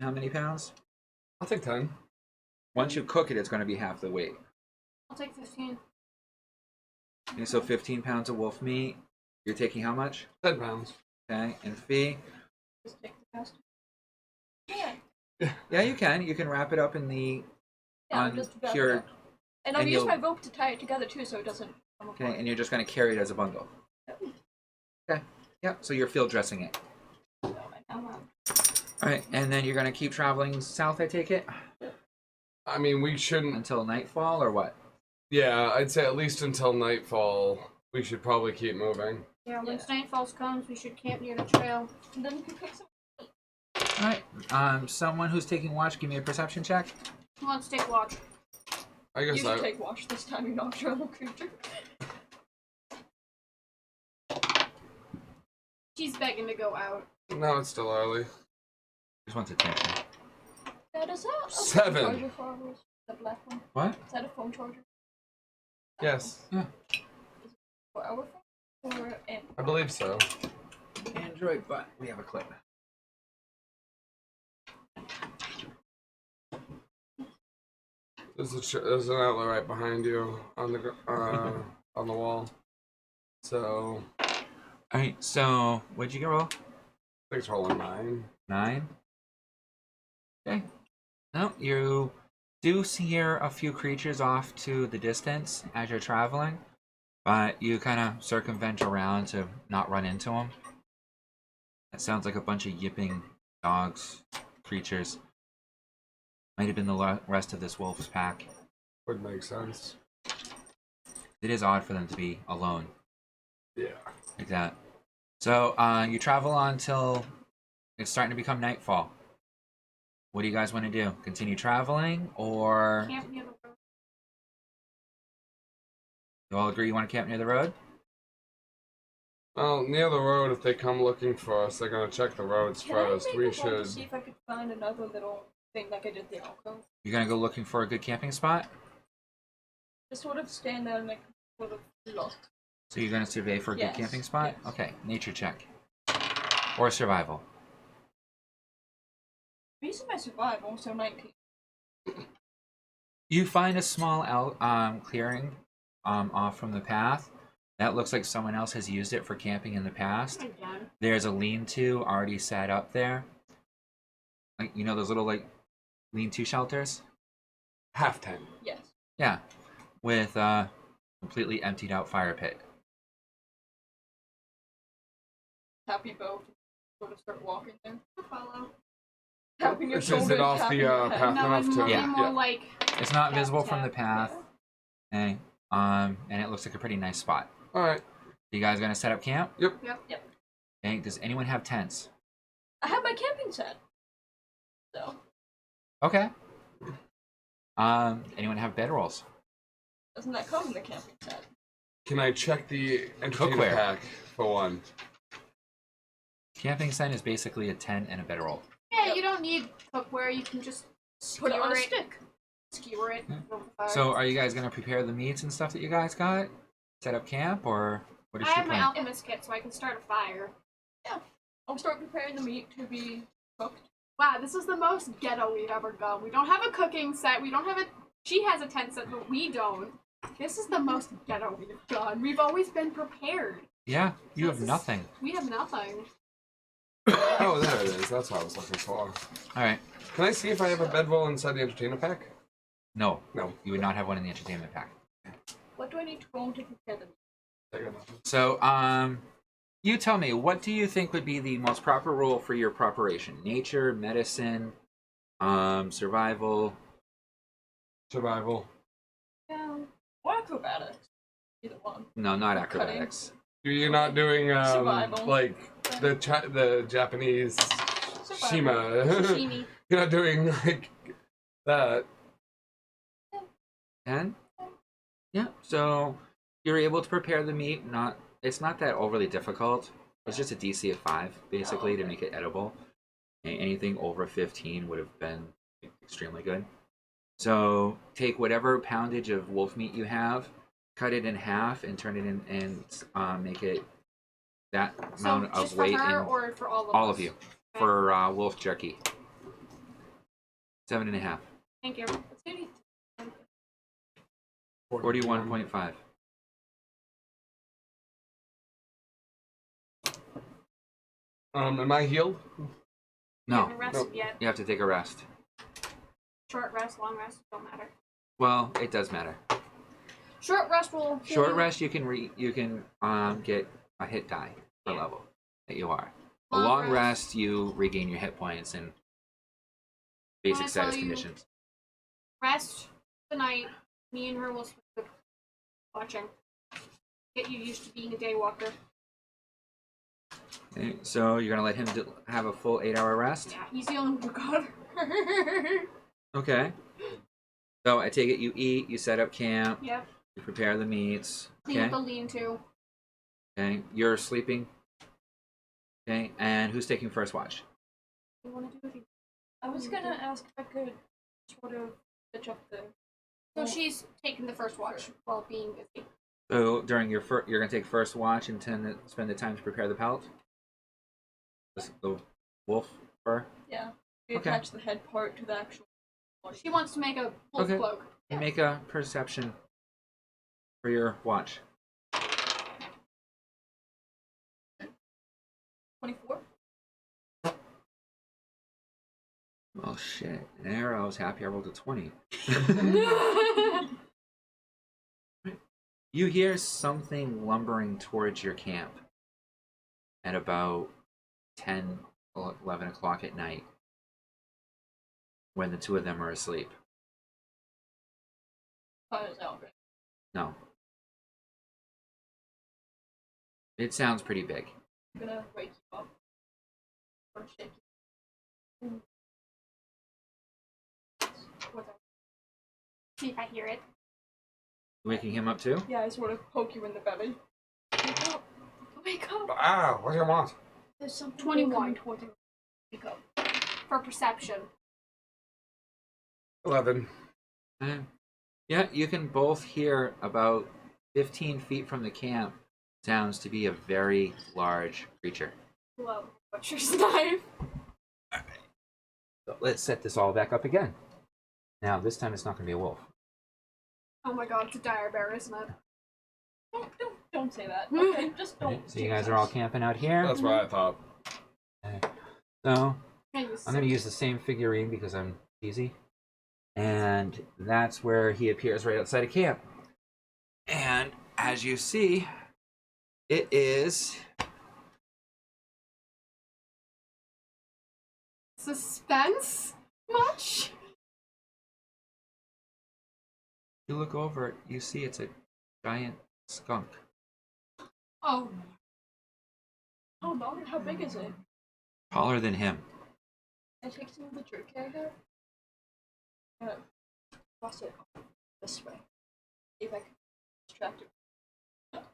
how many pounds? I'll take 10. Once you cook it, it's going to be half the weight. I'll take 15. Okay, so 15 pounds of wolf meat. You're taking how much? 10 pounds. Okay, and fee? Just take the past. Yeah. Yeah, you can. You can wrap it up in the... Yeah, I'll just wrap it cured- up. And I'll and use you'll- my rope to tie it together too, so it doesn't come apart. Okay, and you're just going to carry it as a bundle. Yep. Okay, yep, so you're field dressing it. So I know. Alright, and then you're going to keep traveling south, I take it? I mean, we shouldn't. Until nightfall, or what? Yeah, I'd say at least until nightfall, we should probably keep moving. Yeah, once Yeah. nightfall comes, we should camp near the trail. And then we can pick some. Alright, someone who's taking watch, give me a perception check. Who wants to take watch? I You guess should I. take watch this time, you nocturnal creature. She's begging to go out. No, it's still early. Just wants attention. That is a 7. phone charger for ours. The black one. What? Is that a phone charger? Yes, For our phone? Or an I believe so. Android, but we have a clip. There's an outlet right behind you on the on the wall. So Alright, so what'd you get roll? I think it's rolling 9. 9. Okay. No, you do hear a few creatures off to the distance as you're traveling, but you kind of circumvent around to not run into them. That sounds like a bunch of yipping dogs, creatures. Might have been the rest of this wolf's pack. Would make sense. It is odd for them to be alone Yeah. like that. So you travel on till it's starting to become nightfall. What do you guys want to do? Continue traveling, or Camp near the road. you all agree you want to camp near the road? Well, near the road, if they come looking for us, they're gonna check the roads Can first. I We make a run should. to see if I could find another little thing like I did the alcove? You're gonna go looking for a good camping spot. Just sort of stand there and like sort of look. So you're gonna survey for a Yes, good camping spot. yes. Okay, nature check or survival. I'm using my survival, so 19. You find a small clearing off from the path. That looks like someone else has used it for camping in the past. Again. There's a lean-to already set up there. Like, you know those little like lean-to shelters? Half 10. Yes. Yeah, with a completely emptied out fire pit. Happy boat. Sort of start walking there. Follow. Tapping your Is shoulder. it off tapping the your head. path No, enough I'm to? more, more Yeah. like It's not Tap, visible from the tap, path. Okay. And it looks like a pretty nice spot. All right. You guys gonna set up camp? Yep. Okay. Does anyone have tents? I have my camping set. So, Okay. Anyone have bedrolls? doesn't that come in the camping set? Can I check the entertainment Cookware. pack for one? Camping set is basically a tent and a bedroll. Yeah, Yep. you don't need cookware. You can just Put it on a skewer stick. Skewer it. Yeah. over the fire. So are you guys gonna prepare the meats and stuff that you guys got? Set up camp, or what is I your have my plan? alchemist kit, so I can start a fire. I'll start preparing the meat to be cooked. Wow, this is the most ghetto we've ever gone. We don't have a cooking set. We don't have a. She has a tent set, but we don't. This is the most ghetto we've gone. We've always been prepared. Yeah, you have This is- nothing. We have nothing. Oh, there it is. That's what I was looking for. All right. Can I see if I have a bedroll inside the entertainment pack? No, No. you would not have one in the entertainment pack. What do I need to go to prepare the meat? I got nothing. So, you tell me, what do you think would be the most proper role for your preparation? Nature, medicine, survival? Survival. Yeah. Or acrobatics. Either one. No, not Cutting. acrobatics. You're not doing Survival. like the Japanese Shima. Sashimi. You're not doing like that. 10? Yeah, so you're able to prepare the meat. It's not that overly difficult. It's just a DC of 5, basically, to make it edible. Anything over 15 would have been extremely good. So take whatever poundage of wolf meat you have, cut it in half, and turn it in and make it that So amount just of for weight her in or for all of us? all of you for wolf jerky. 7.5. Thank you. It's gonna be 41.5. Am I healed? You No, haven't rested Nope. yet. you have to take a rest. Short rest, long rest, don't matter. Well, it does matter. Short rest will. Short rest, you can get a hit die per Yeah. level that you are. A Long long rest. rest, you regain your hit points and basic Wanna status tell you- conditions. Rest tonight. Me and her will spend watching. Get you used to being a day walker. Okay, so you're gonna let him have a full 8-hour rest. Yeah, he's the only one who got her. Okay. So I take it you eat, you set up camp, Yep. you prepare the meats. Clean Okay. up the lean-to. Okay. You're sleeping. Okay. And who's taking first watch? You want to do it? I was gonna ask if I could sort of pitch up the. So she's taking the first watch while being busy. So during your you're gonna take first watch and spend the time to prepare the pelt. The wolf fur. Yeah. We Okay. attach the head part to the actual body. She wants to make a wolf Okay. cloak. And make a perception for your watch. 24. Oh shit! An arrow. I was happy I rolled a 20. You hear something lumbering towards your camp at about 10, 11 o'clock at night when the two of them are asleep. Fire's out, right? No. It sounds pretty big. I'm gonna wake you up. Or shake you. See if I hear it. Waking him up too? Yeah, I just want to poke you in the belly. Wake up! Wake up! Ah, what do you want? There's something 21. coming towards you. Wake up. For perception. 11. Yeah, you can both hear about 15 feet from the camp sounds to be a very large creature. Love butcher's knife. So let's set this all back up again. Now, this time it's not going to be a wolf. Oh my god, it's a dire bear, isn't it? Don't say that. Okay, just Okay, don't. so you guys are all camping out here. That's what I thought. Okay. So, Can you I'm going to use the same figurine because I'm easy. And that's where he appears right outside of camp. And as you see, it is... Suspense? Much? You look over it, you see it's a giant skunk. Oh. Oh, Lord, how big is it? Taller than him. I take some of the jerky I have. Toss it this way. See if I can distract it.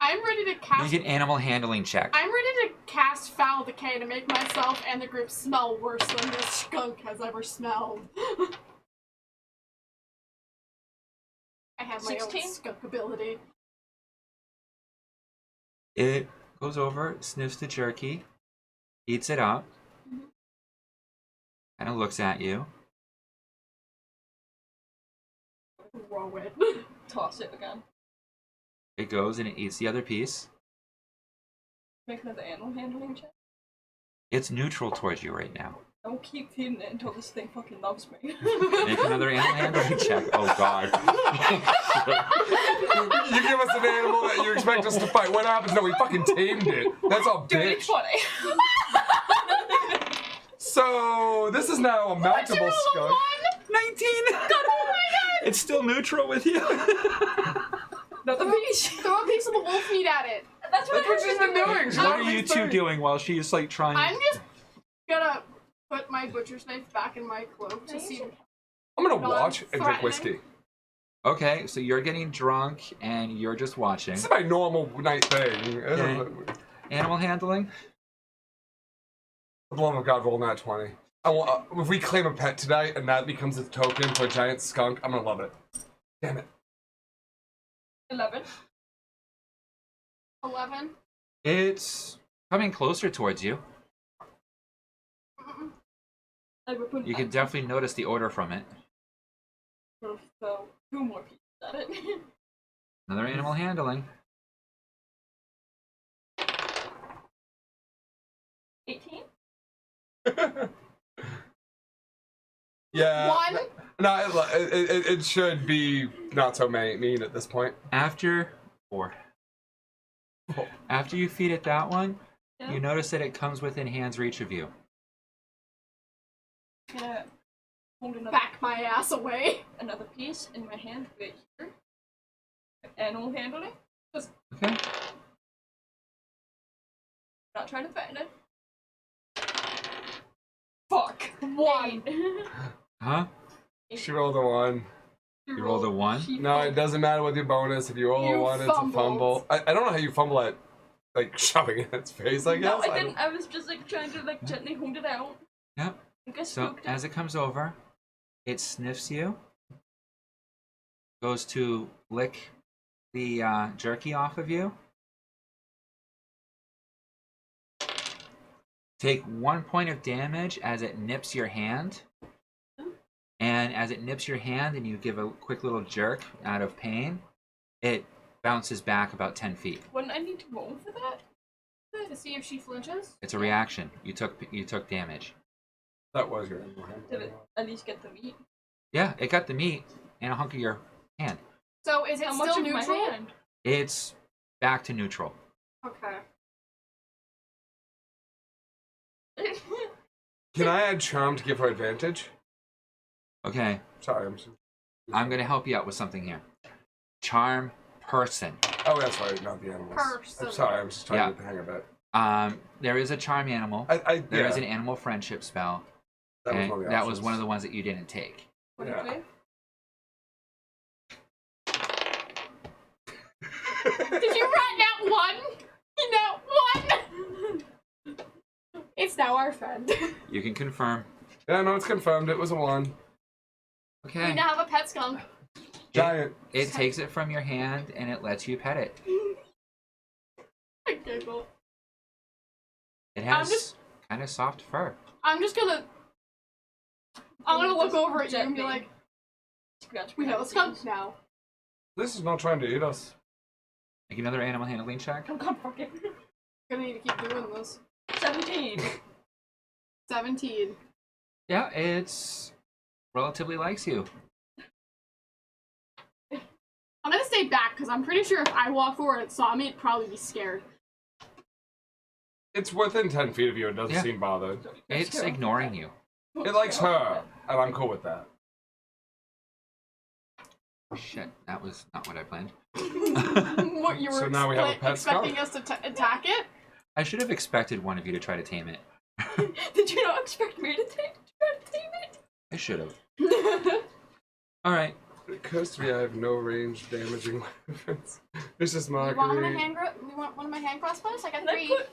I'm ready to cast. Make an animal handling check. I'm ready to cast Foul Decay to make myself and the group smell worse than this skunk has ever smelled. I have my 16? own skunk ability. It goes over, sniffs the jerky, eats it up, kind of looks at you. Roll it. Toss it again. It goes and it eats the other piece. Make another animal handling check. It's neutral towards you right now. I will keep feeding it until this thing fucking loves me. Make another animal handling check. Oh god. You give us an animal that you expect us to fight. What happens? No, we fucking tamed it. That's a Dirty bitch. 20. So, this is now a mountable skunk. 19! It's still neutral with you. Another piece. Throw a piece of the wolf meat at it. That's That's what she's been doing. She's What are always you two doing. doing while she's like trying? I'm just gonna put my butcher's knife back in my cloak to see. I'm gonna watch and drink Non-threatening. whiskey. Okay, so you're getting drunk and you're just watching. This is my normal night thing. Okay. Animal handling? For the love of God, roll nat 20. I want, if we claim a pet tonight and that becomes a token for a giant skunk, I'm gonna love it. Damn it. 11. 11. It's coming closer towards you. I would put You can definitely notice the odor from it. So, 2 more pieces at it. Another animal handling. 18? Yeah. 1. No, it should be not so mean at this point. After 4. After you feed it that one, Yeah. you notice that it comes within hand's reach of you. I'm gonna hold Back my ass away. another piece in my hand right here. Animal handling. Just Okay. not trying to threaten it. Fuck. 1. Huh? She rolled a 1. You rolled a 1? No, it doesn't matter with your bonus. If you roll a You 1, it's a fumbled. fumble. I don't know how you fumble at, like, shoving it in its face, I guess. No, I didn't. I was just like trying to like gently hold it out. Yep. I guess So spooked it. as it comes over, it sniffs you, goes to lick the jerky off of you. Take 1 point of damage as it nips your hand. And as it nips your hand and you give a quick little jerk out of pain, it bounces back about 10 feet. Wouldn't I need to roll for that? To see if she flinches. It's a reaction. You took damage. That was your animal hand. Did it at least get the meat? Yeah, it got the meat and a hunk of your hand. So is it How still much of neutral? my hand? It's back to neutral. Okay. Can I add charm to give her advantage? Okay, Sorry, I'm gonna help you out with something here. Charm person. Oh, that's right, not the animals. Person. I'm sorry, I'm just trying Yeah. to get the hang of it. There is a charm animal. There is an animal friendship spell, that and one of the that was options. one of the ones that you didn't take. 23? Did you write that one? That one? It's now our friend. You can confirm. Yeah, no, it's confirmed. It was a 1. Okay. We now have a pet skunk. Giant. It takes it from your hand and it lets you pet it. I giggle. It has kind of soft fur. I'm gonna look over at you and be like, we have a skunk now. This is not trying to eat us. Make another animal handling check. Oh god, fuck it. Gonna need to keep doing this. 17. 17. Yeah, it's relatively likes you. I'm gonna stay back because I'm pretty sure if I walked forward and it saw me, it'd probably be scared. It's within 10 feet of you. It doesn't seem bothered. It's ignoring you. It likes her, and I'm cool with that. Shit, that was not what I planned. What, you were So now we have a pet expecting skunk. us to attack it? I should have expected one of you to try to tame it. Did you not expect me to try to tame it? I should have. Alright. It occurs to me I have no range damaging weapons. This is You want one of my Marguerite. you want one of my hand crossbows? I got Can I 3. put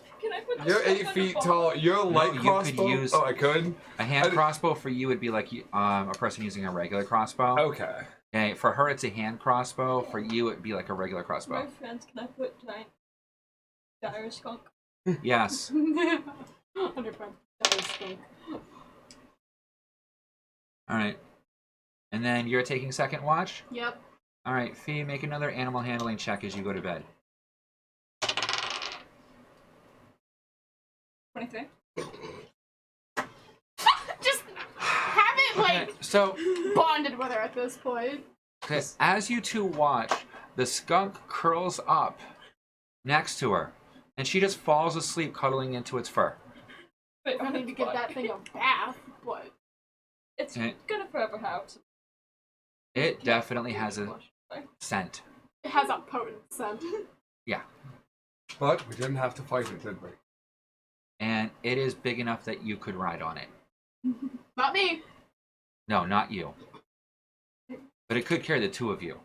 the You're stuff 8 in the feet bottle? tall. You're light you could crossbow. use- Oh, I could. A hand crossbow for you would be like a person using a regular crossbow. Okay. Okay, for her it's a hand crossbow. For you it'd be like a regular My crossbow. friends, can I put giant dire skunk? Yes. 100%. skunk. Alright. And then you're taking second watch? Yep. Alright, Fee, make another animal handling check as you go to bed. 23. Just have it, like, Okay, so bonded with her at this point. okay, as you two watch, the skunk curls up next to her, and she just falls asleep cuddling into its fur. Wait, I need to give that thing a bath, but It's Okay. gonna forever have some. It definitely has a scent. it has a potent scent. Yeah. But we didn't have to fight it, did we? And it is big enough that you could ride on it. Not me. No, not you. But it could carry the two of you.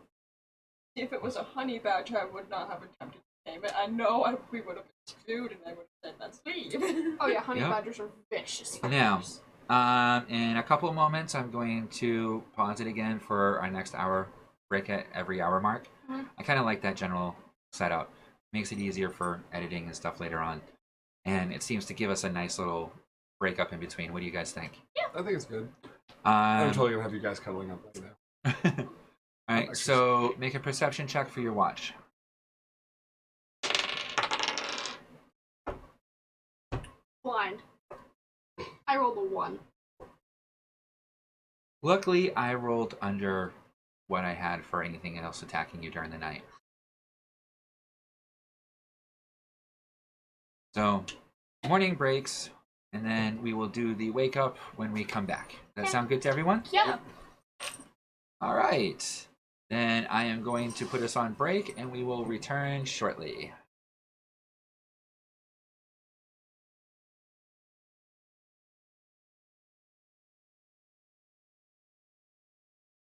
If it was a honey badger, I would not have attempted to tame it. I know we would have been screwed and I would have said, let's leave. Oh yeah, honey Yep. badgers are vicious. Now, fuckers. in a couple of moments, I'm going to pause it again for our next hour break at every hour mark. Mhm. I kind of like that general setup. Makes it easier for editing and stuff later on. And it seems to give us a nice little break up in between. What do you guys think? I think it's good. I'm Um, totally gonna have you guys cuddling up right now. all right, so make a perception check for your watch. Blind. I rolled a 1. Luckily, I rolled under what I had for anything else attacking you during the night. So, morning breaks, and then we will do the wake up when we come back. Does that sound good to everyone? Yeah. All right. Then I am going to put us on break, and we will return shortly.